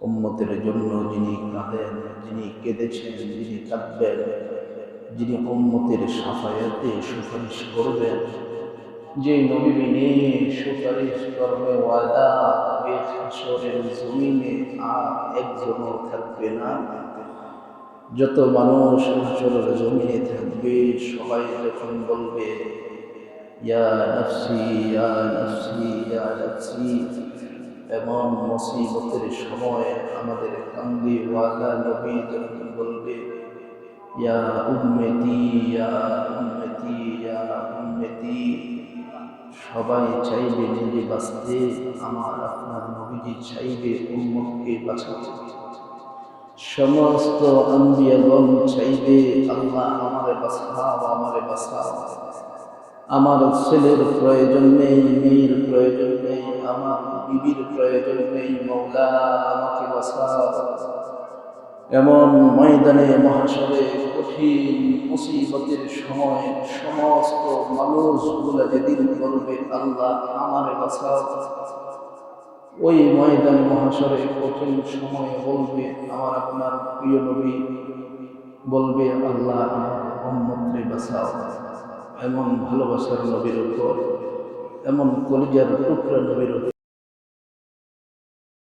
উম্মতের জন্য যিনি কাঁদেন, যিনি কেঁদেছেন, যিনি কাঁদবেন, যিনি উম্মতের সাফায়াতে সুপারিশ করবেন, যে নবী নিয়ে সুপারিশ করবে ওয়ালা ওই হাসরের জমিনে আর একজনও থাকবে না। যত মানুষ হাসরের জমিনে থাকবে সবাই যখন বলবে ইয়া নফসি ইয়া নফসি ইয়া নফসি, এমন মুসিবতের সময় আমাদের কামলিওয়ালা নবী যখন বলবে ইয়া উম্মতি ইয়া উম্মতি ইয়া উম্মতি, সবাই চাইবে নিজে বাঁচতে, আমার আপনার নবীজি চাইবে উম্মতকে বাঁচাতে। সমস্ত আম্বিয়াগণ চাইবে আল্লাহ আমারে বাঁচাও, আমারে বাঁচাও। আমার ছেলের প্রয়োজন নেই, মেয়ের প্রয়োজন নেই, আমার বিবির প্রয়োজন নেই, মওলা আমাকে বাঁচাও। এমন ময়দানে মহাশরে কঠিন মুসিবতের সময় সমস্ত মানুষগুলো যেদিন বলবে আল্লাহ আমারে বাঁচাও, ওই ময়দানে মহাশরে কঠিন সময়ে বলবে আমার আপনার প্রিয় নবী বলবে আল্লাহ আমার উম্মতরে বাঁচাও। এমন ভালোবাসার নবীর উপর, এমন কলিজার টুকরা নবীর উপর